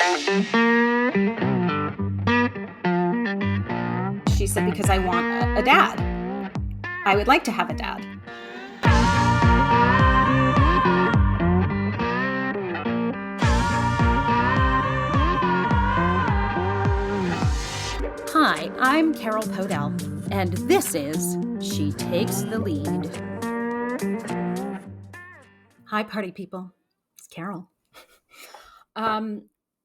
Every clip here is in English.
She said, because I want a dad. I would like to have a dad. Hi, I'm Carol Podell, and this is She Takes the Lead. Hi, party people. It's Carol.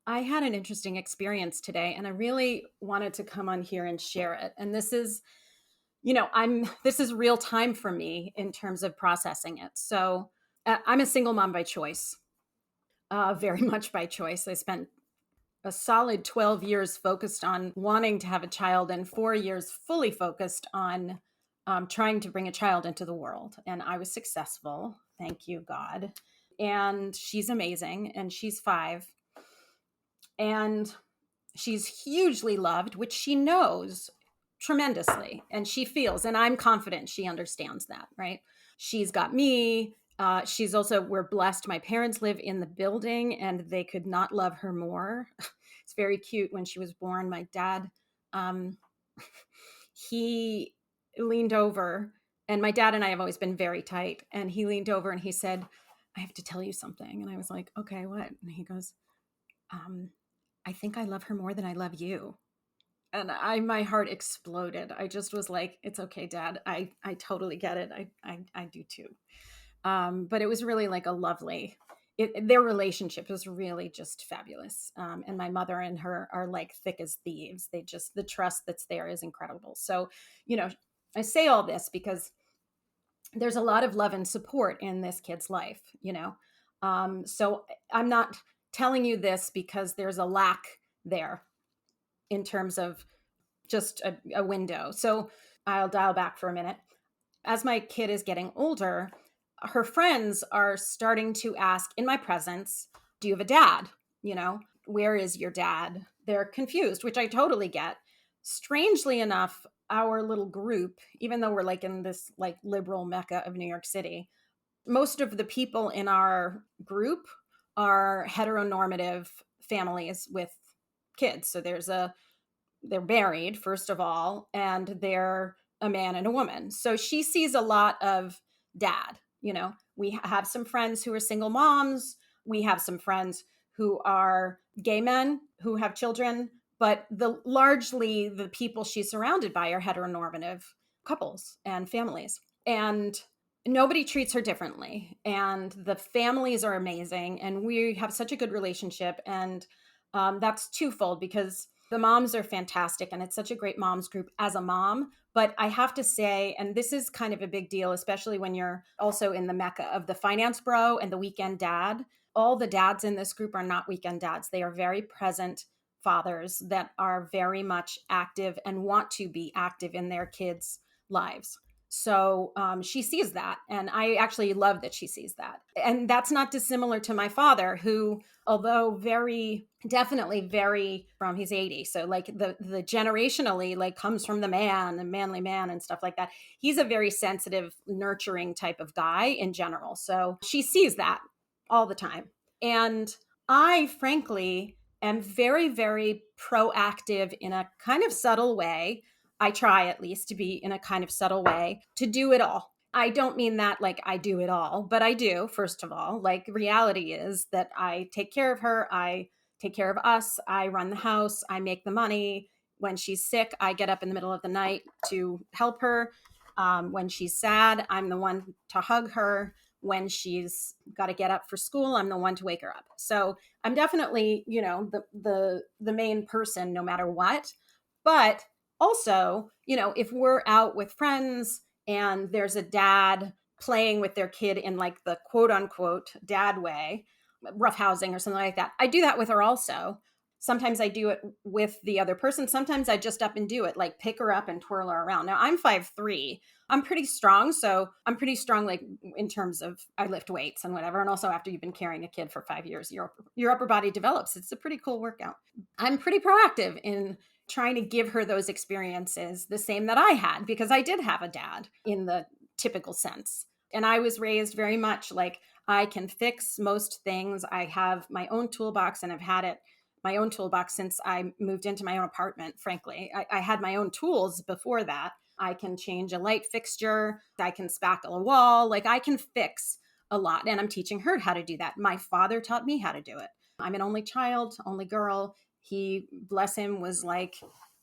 I had an interesting experience today, and I really wanted to come on here and share it. And this is, this is real time for me in terms of processing it. So I'm a single mom by choice, very much by choice. I spent a solid 12 years focused on wanting to have a child and 4 years fully focused on trying to bring a child into the world. And I was successful. Thank you, God. And she's amazing. And she's 5. And she's hugely loved, which she knows tremendously. And she feels, and I'm confident she understands that, right? She's got me. She's also, we're blessed. My parents live in the building and they could not love her more. It's very cute. When she was born, my dad, he leaned over, and my dad and I have always been very tight. And he leaned over and he said, I have to tell you something. And I was like, okay, what? And he goes, I think I love her more than I love you. And my heart exploded. I just was like, it's okay, Dad. I totally get it. I do too. But it was really like a lovely, their relationship was really just fabulous. And my mother and her are like thick as thieves. The trust that's there is incredible. So, I say all this because there's a lot of love and support in this kid's life, so I'm not telling you this because there's a lack there in terms of just a window. So I'll dial back for a minute. As my kid is getting older, her friends are starting to ask in my presence, do you have a dad? Where is your dad? They're confused, which I totally get. Strangely enough, our little group, even though we're like in this like liberal mecca of New York City, most of the people in our group are heteronormative families with kids. So they're married, first of all, and they're a man and a woman. So she sees a lot of dad. We have some friends who are single moms. We have some friends who are gay men who have children, but largely the people she's surrounded by are heteronormative couples and families. And nobody treats her differently. And the families are amazing. And we have such a good relationship. And that's twofold, because the moms are fantastic and it's such a great moms group as a mom. But I have to say, and this is kind of a big deal, especially when you're also in the mecca of the finance bro and the weekend dad. All the dads in this group are not weekend dads. They are very present fathers that are very much active and want to be active in their kids' lives. So she sees that. And I actually love that she sees that. And that's not dissimilar to my father, who, although definitely very from, he's 80. So like the generationally like comes from the manly man and stuff like that. He's a very sensitive, nurturing type of guy in general. So she sees that all the time. And I frankly am very, very proactive in a kind of subtle way. I try at least to be in a kind of subtle way to do it all. I don't mean that like I do it all, but I do, first of all. Like, reality is that I take care of her. I take care of us. I run the house. I make the money. When she's sick, I get up in the middle of the night to help her. When she's sad, I'm the one to hug her. When she's got to get up for school, I'm the one to wake her up. So I'm definitely, the main person no matter what. But also, if we're out with friends and there's a dad playing with their kid in like the quote unquote dad way, roughhousing or something like that, I do that with her also. Sometimes I do it with the other person. Sometimes I just up and do it, like pick her up and twirl her around. Now I'm 5'3". I'm pretty strong. So I'm pretty strong, like in terms of I lift weights and whatever. And also after you've been carrying a kid for 5 years, your upper body develops. It's a pretty cool workout. I'm pretty proactive in trying to give her those experiences, the same that I had, because I did have a dad in the typical sense. And I was raised very much like I can fix most things. I have my own toolbox and I've had it my own toolbox since I moved into my own apartment, frankly. I had my own tools before that. I can change a light fixture, I can spackle a wall, like I can fix a lot. And I'm teaching her how to do that. My father taught me how to do it. I'm an only child, only girl. He, bless him, was like,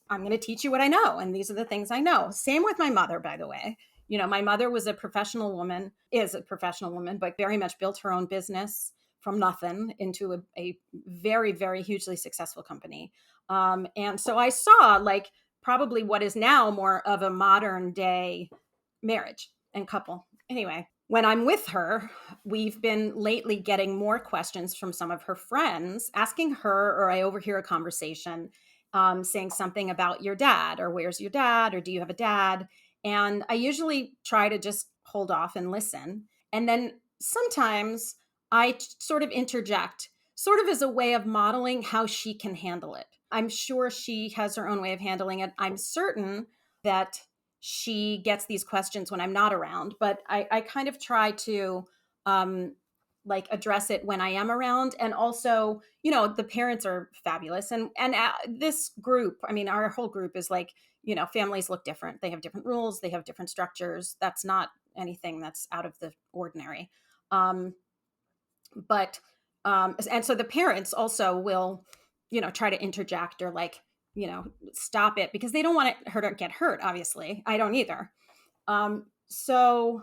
I'm going to teach you what I know. And these are the things I know. Same with my mother, by the way. You know, my mother was a professional woman, is a professional woman, but very much built her own business from nothing into a very, very hugely successful company. And so I saw like probably what is now more of a modern day marriage and couple. Anyway, when I'm with her, we've been lately getting more questions from some of her friends asking her, or I overhear a conversation saying something about your dad, or where's your dad, or do you have a dad? And I usually try to just hold off and listen. And then sometimes sort of interject, sort of as a way of modeling how she can handle it. I'm sure she has her own way of handling it. I'm certain that she gets these questions when I'm not around, but I kind of try to um, like address it when I am around. And also, you know, the parents are fabulous. And this group, I mean, our whole group is like, you know, families look different. They have different rules. They have different structures. That's not anything that's out of the ordinary. Um, but and so the parents also will, you know, try to interject or like, you know, stop it because they don't want her to get hurt. Obviously, I don't either. So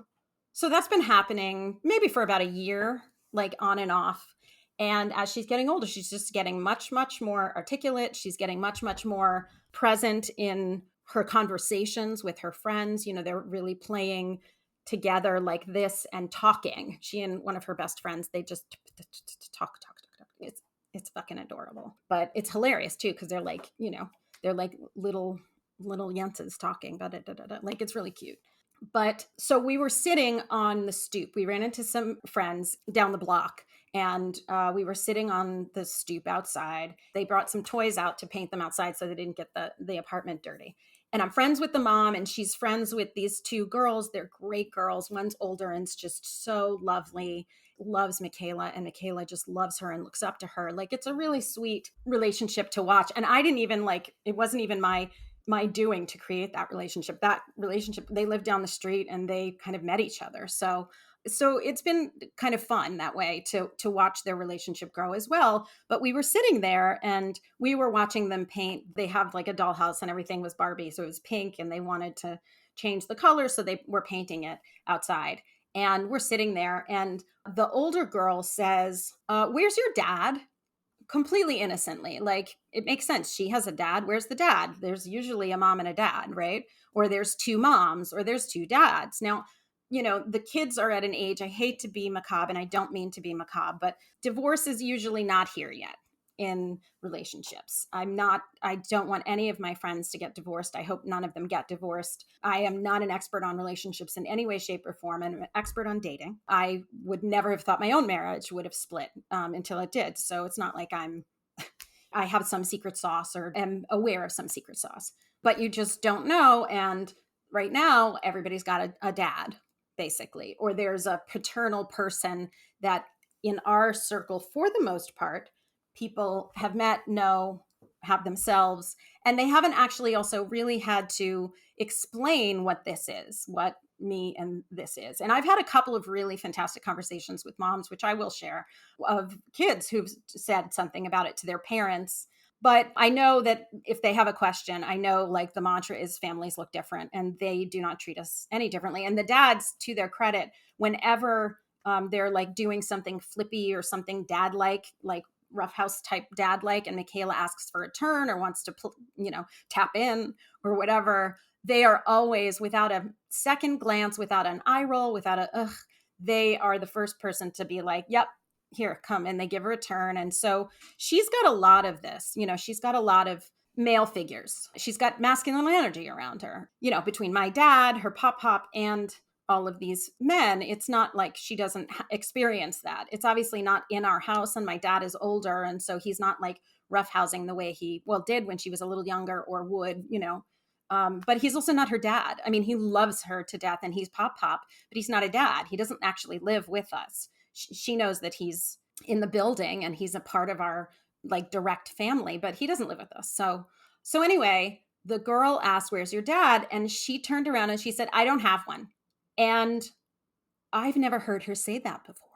that's been happening maybe for about a year, like on and off. And as she's getting older, she's just getting much, much more articulate. She's getting much, much more present in her conversations with her friends. You know, they're really playing together like this and talking. She and one of her best friends, they just talk. It's fucking adorable, but it's hilarious too because they're like, you know, they're like little yenses talking, like it's really cute. But so we were sitting on the stoop. We ran into some friends down the block, and we were sitting on the stoop outside. They brought some toys out to paint them outside so they didn't get the apartment dirty. And I'm friends with the mom, and she's friends with these two girls. They're great girls. One's older and it's just so lovely, loves Michaela, and Michaela just loves her and looks up to her. Like it's a really sweet relationship to watch. And I didn't even like, it wasn't even my doing to create that relationship. They live down the street and they kind of met each other. So it's been kind of fun that way to watch their relationship grow as well. But we were sitting there and we were watching them paint. They have like a dollhouse and everything was Barbie, so it was pink, and they wanted to change the color, so they were painting it outside. And we're sitting there, and the older girl says, "Where's your dad?" Completely innocently. Like it makes sense. She has a dad. Where's the dad? There's usually a mom and a dad, right? Or there's two moms, or there's two dads. Now, you know, the kids are at an age, I hate to be macabre and I don't mean to be macabre, but divorce is usually not here yet in relationships. I don't want any of my friends to get divorced. I hope none of them get divorced. I am not an expert on relationships in any way, shape, or form. I'm an expert on dating. I would never have thought my own marriage would have split until it did. So it's not like I have some secret sauce or am aware of some secret sauce, but you just don't know. And right now, everybody's got a dad, basically, or there's a paternal person that in our circle, for the most part, people have met, know, have themselves, and they haven't actually also really had to explain what this is, what me and this is. And I've had a couple of really fantastic conversations with moms, which I will share, of kids who've said something about it to their parents. But I know that if they have a question, I know like the mantra is families look different and they do not treat us any differently. And the dads, to their credit, whenever they're like doing something flippy or something dad like roughhouse type dad like, and Michaela asks for a turn or wants to, tap in or whatever, they are always, without a second glance, without an eye roll, without a ugh, they are the first person to be like, yep, here, come. And they give her a turn. And so she's got a lot of this, she's got a lot of male figures. She's got masculine energy around her, between my dad, her pop, and all of these men. It's not like she doesn't experience that. It's obviously not in our house, and my dad is older, and so he's not like roughhousing the way he did when she was a little younger, or would, but he's also not her dad. I mean, he loves her to death and he's pop, but he's not a dad. He doesn't actually live with us. She knows that he's in the building and he's a part of our like direct family, but he doesn't live with us. So anyway, the girl asked, "Where's your dad?" And she turned around and she said, "I don't have one." And I've never heard her say that before.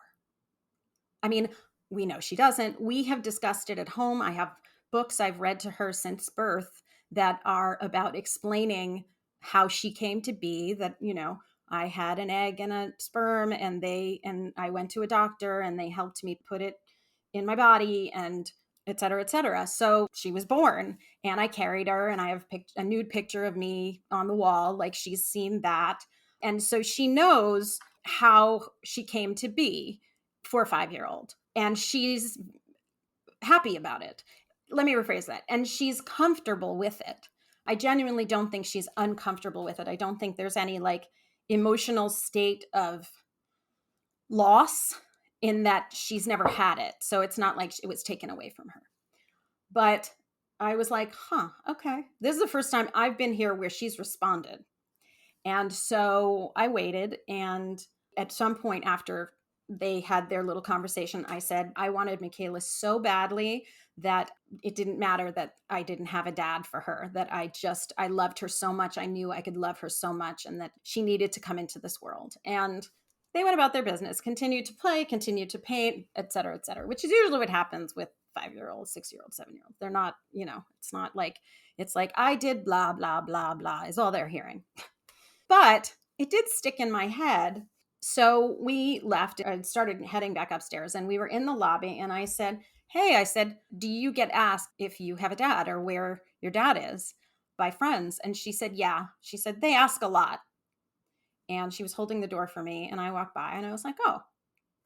I mean, we know she doesn't. We have discussed it at home. I have books I've read to her since birth that are about explaining how she came to be, that, I had an egg and a sperm, and I went to a doctor and they helped me put it in my body, and et cetera, et cetera. So she was born and I carried her, and I have a nude picture of me on the wall. Like, she's seen that. And so she knows how she came to be for a 5-year-old, and she's happy about it. Let me rephrase that. And she's comfortable with it. I genuinely don't think she's uncomfortable with it. I don't think there's any like emotional state of loss in that she's never had it. So it's not like it was taken away from her. But I was like, okay. This is the first time I've been here where she's responded. And so I waited. And at some point after they had their little conversation, I said, I wanted Michaela so badly that it didn't matter that I didn't have a dad for her, that I loved her so much. I knew I could love her so much, and that she needed to come into this world. And they went about their business, continued to play, continued to paint, et cetera, which is usually what happens with 5-year-olds, 6-year-olds, 7-year-olds. They're not, it's not like, it's like, I did blah, blah, blah, blah is all they're hearing. But it did stick in my head. So we left and started heading back upstairs, and we were in the lobby, and I said, hey, do you get asked if you have a dad or where your dad is by friends? And she said, yeah. She said, they ask a lot. And she was holding the door for me, and I walked by and I was like, oh,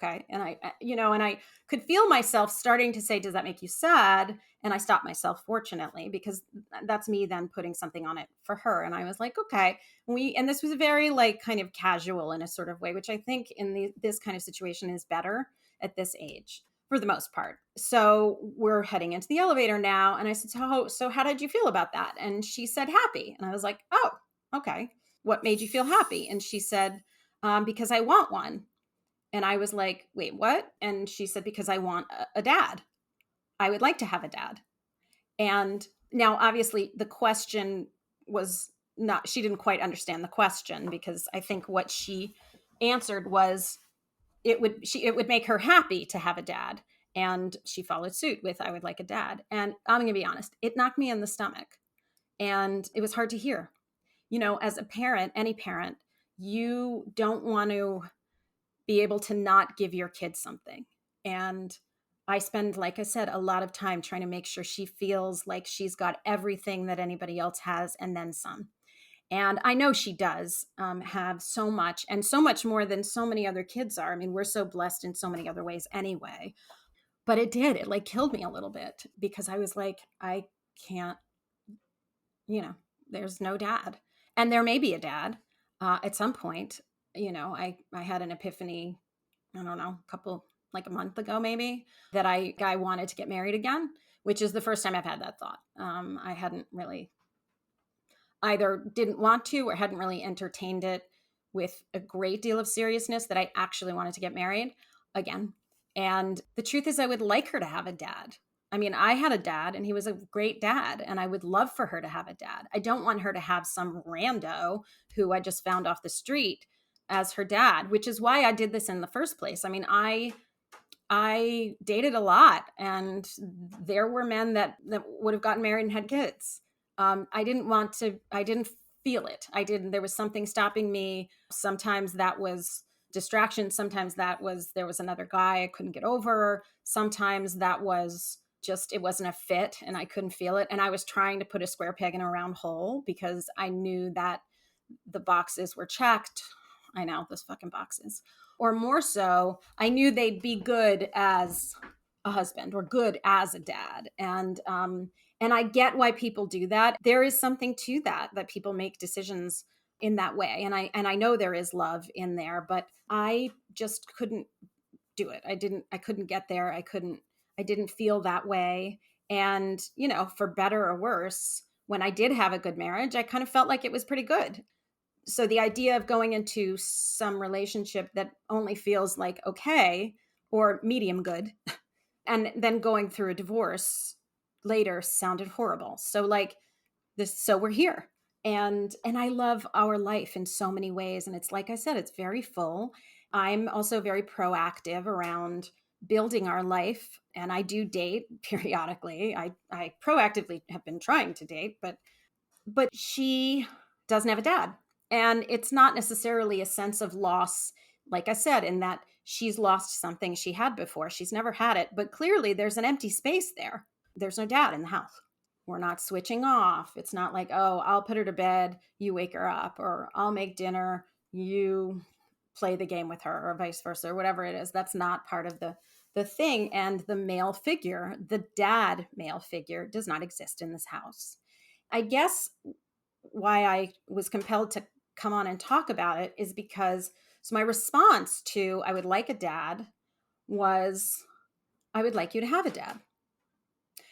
okay. And I could feel myself starting to say, does that make you sad? And I stopped myself, fortunately, because that's me then putting something on it for her. And I was like, okay. And this was very like kind of casual in a sort of way, which I think in this kind of situation is better at this age for the most part. So we're heading into the elevator now. And I said, so how did you feel about that? And she said, happy. And I was like, oh, okay. What made you feel happy? And she said, because I want one. And I was like, wait, what? And she said, because I want a dad. I would like to have a dad. And now, obviously, the question was not, she didn't quite understand the question, because I think what she answered was it would make her happy to have a dad. And she followed suit with, I would like a dad. And I'm going to be honest, it knocked me in the stomach. And it was hard to hear. As a parent, any parent, you don't want to be able to not give your kid something. And I spend, like I said, a lot of time trying to make sure she feels like she's got everything that anybody else has and then some. And I know she does have so much, and so much more than so many other kids are. I mean, we're so blessed in so many other ways anyway. But it like killed me a little bit, because I was like, I can't, there's no dad. And there may be a dad at some point. I had an epiphany, I don't know, a month ago, maybe, that I wanted to get married again, which is the first time I've had that thought. I hadn't really either didn't want to or hadn't really entertained it with a great deal of seriousness, that I actually wanted to get married again. And the truth is, I would like her to have a dad. I mean, I had a dad and he was a great dad, and I would love for her to have a dad. I don't want her to have some rando who I just found off the street as her dad, which is why I did this in the first place. I mean, I dated a lot, and there were men that would have gotten married and had kids. I didn't feel it. There was something stopping me. Sometimes that was distraction. Sometimes there was another guy I couldn't get over. Sometimes that was just, it wasn't a fit and I couldn't feel it. And I was trying to put a square peg in a round hole, because I knew that the boxes were checked. I know, those fucking boxes. Or more so, I knew they'd be good as a husband or good as a dad. And I get why people do that. There is something to that people make decisions in that way. And I know there is love in there, but I just couldn't do it. I couldn't get there. I didn't feel that way. And, for better or worse, when I did have a good marriage, I kind of felt like it was pretty good. So the idea of going into some relationship that only feels like okay or medium good and then going through a divorce later sounded horrible. So like this, so we're here. And I love our life in so many ways. And it's like I said, it's very full. I'm also very proactive around building our life. And I do date periodically. I proactively have been trying to date, but she doesn't have a dad. And it's not necessarily a sense of loss, like I said, in that she's lost something she had before. She's never had it, but clearly there's an empty space there. There's no dad in the house. We're not switching off. It's not like, oh, I'll put her to bed, you wake her up, or I'll make dinner, you play the game with her, or vice versa, or whatever it is. That's not part of the thing. And the male figure, the dad male figure, does not exist in this house. I guess why I was compelled to come on and talk about it is because, so my response to I would like a dad was, I would like you to have a dad.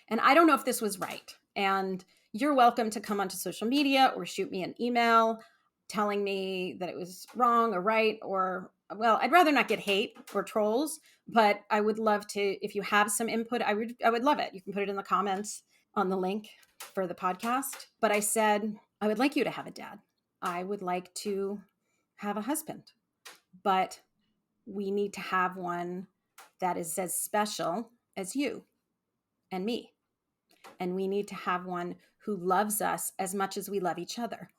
And I don't know if this was right. And you're welcome to come onto social media or shoot me an email telling me that it was wrong or right, or, well, I'd rather not get hate or trolls, but I would love to, if you have some input, I would love it. You can put it in the comments on the link for the podcast. But I said, I would like you to have a dad. I would like to have a husband, but we need to have one that is as special as you and me. And we need to have one who loves us as much as we love each other.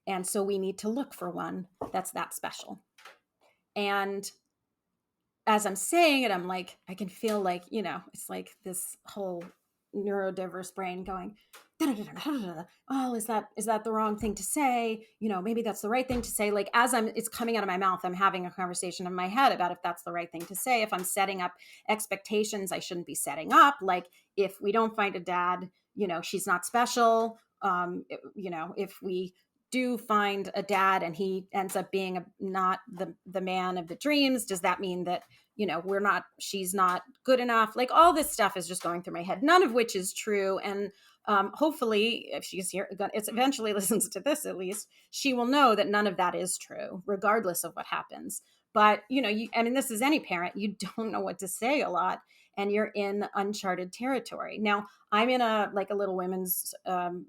And so we need to look for one that's that special. And as I'm saying it, I'm like, I can feel like, it's like this whole neurodiverse brain going, oh, is that the wrong thing to say? Maybe that's the right thing to say. Like as it's coming out of my mouth, I'm having a conversation in my head about if that's the right thing to say. If I'm setting up expectations I shouldn't be setting up, like if we don't find a dad, she's not special. If we do find a dad and he ends up being not the man of the dreams, does that mean that she's not good enough? Like all this stuff is just going through my head, none of which is true. And hopefully if she's here, it's eventually listens to this, at least she will know that none of that is true, regardless of what happens. But this is any parent, you don't know what to say a lot, and you're in uncharted territory. Now I'm in a little women's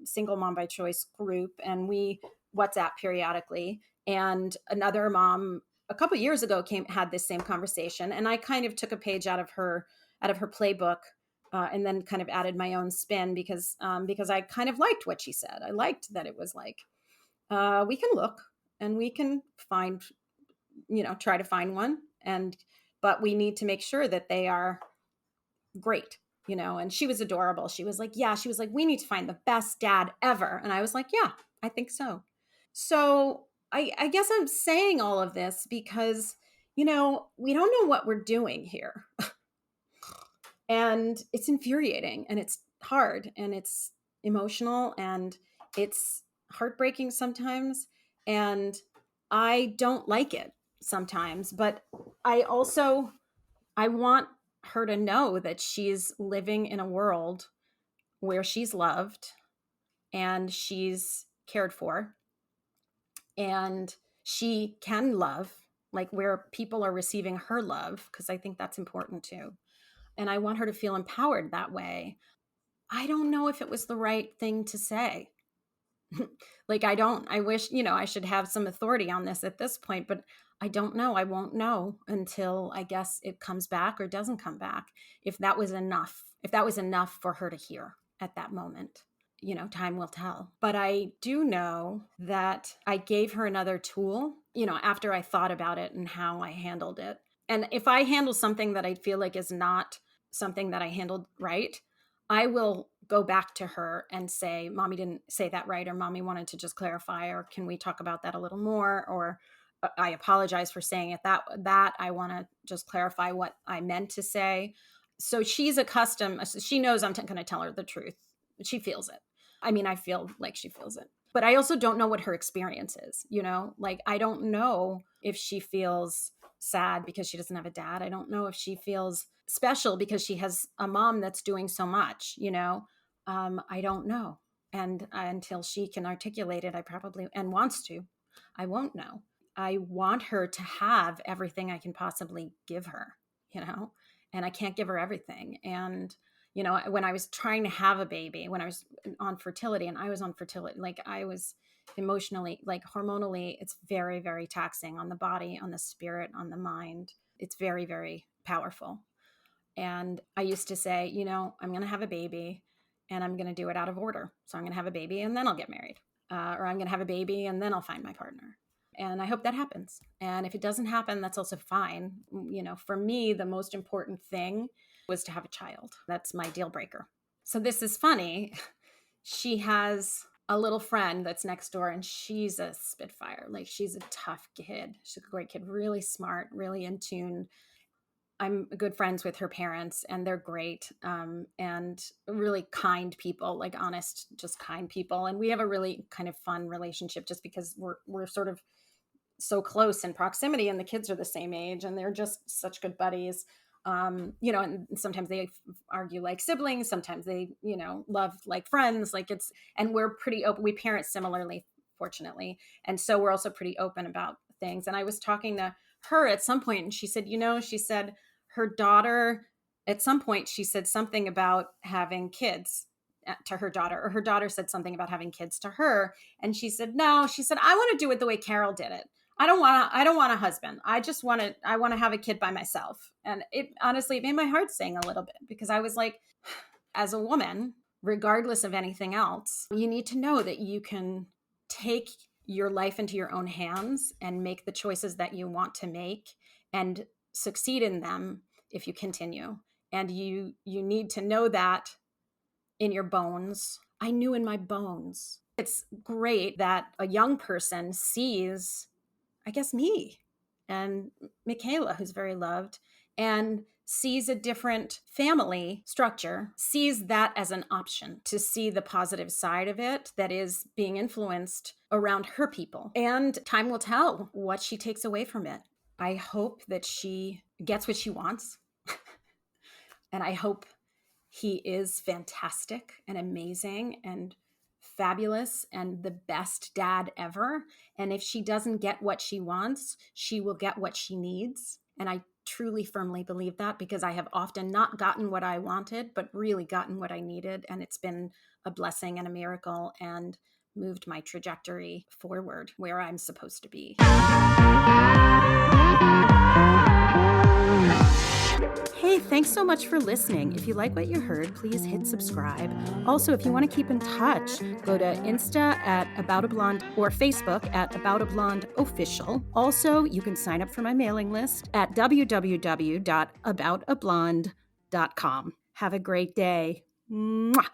single mom by choice group, and we WhatsApp periodically. And another mom a couple of years ago had this same conversation, and I kind of took a page out of her playbook, and then kind of added my own spin because I kind of liked what she said. I liked that it was like, we can look and we can find, try to find one, but we need to make sure that they are great, and she was adorable. She was like, we need to find the best dad ever. And I was like, yeah, I think so. So I guess I'm saying all of this because, we don't know what we're doing here. And it's infuriating and it's hard and it's emotional and it's heartbreaking sometimes. And I don't like it sometimes, but I want her to know that she's living in a world where she's loved and she's cared for and she can love, like where people are receiving her love, because I think that's important too. And I want her to feel empowered that way. I don't know if it was the right thing to say. I wish, I should have some authority on this at this point, but I don't know. I won't know until I guess it comes back or doesn't come back. If that was enough for her to hear at that moment, time will tell. But I do know that I gave her another tool, after I thought about it and how I handled it. And if I handle something that I feel like is not something that I handled right, I will go back to her and say, Mommy didn't say that right, or Mommy wanted to just clarify, or can we talk about that a little more? Or I apologize for saying it that I want to just clarify what I meant to say. So she's accustomed, she knows I'm going to tell her the truth. She feels it. I mean, I feel like she feels it. But I also don't know what her experience is, like I don't know if she feels sad because she doesn't have a dad. I don't know if she feels special because she has a mom that's doing so much, I don't know. And until she can articulate it, and wants to, I won't know. I want her to have everything I can possibly give her, and I can't give her everything. And, you know, when I was trying to have a baby, when I was on fertility, and I was on fertility, like I was emotionally, like hormonally, it's very, very taxing on the body, on the spirit, on the mind. It's very, very powerful. And I used to say, you know, I'm going to have a baby and I'm going to do it out of order. So I'm going to have a baby and then I'll get married, or I'm going to have a baby and then I'll find my partner. And I hope that happens. And if it doesn't happen, that's also fine. You know, for me, the most important thing was to have a child. That's my deal breaker. So this is funny. She has a little friend that's next door and she's a spitfire. Like she's a tough kid. She's a great kid, really smart, really in tune. I'm good friends with her parents and they're great, and really kind people, like honest, just kind people. And we have a really kind of fun relationship just because we're sort of so close in proximity and the kids are the same age and they're just such good buddies. You know, and sometimes they argue like siblings, sometimes they, you know, love like friends, like it's, and we're pretty open. We parent similarly, fortunately. And so we're also pretty open about things. And I was talking to her at some point and she said, you know, she said her daughter, at some point, she said something about having kids to her daughter, or her daughter said something about having kids to her. And she said, no, she said, I want to do it the way Carol did it. I don't want a husband. I want to have a kid by myself. And it honestly, it made my heart sing a little bit because I was like, as a woman, regardless of anything else, you need to know that you can take your life into your own hands and make the choices that you want to make and succeed in them if you continue. And you need to know that in your bones. I knew in my bones. It's great that a young person sees, I guess, me and Michaela, who's very loved, and sees a different family structure, sees that as an option to see the positive side of it that is being influenced around her people. And time will tell what she takes away from it. I hope that she gets what she wants. And I hope he is fantastic and amazing and fabulous and the best dad ever. And if she doesn't get what she wants, she will get what she needs. And I truly, firmly believe that because I have often not gotten what I wanted, but really gotten what I needed. And it's been a blessing and a miracle and moved my trajectory forward where I'm supposed to be. Hey, thanks so much for listening. If you like what you heard, please hit subscribe. Also, if you want to keep in touch, go to Insta at About a Blonde or Facebook at About a Blonde Official. Also, you can sign up for my mailing list at www.aboutablonde.com. Have a great day. Mwah!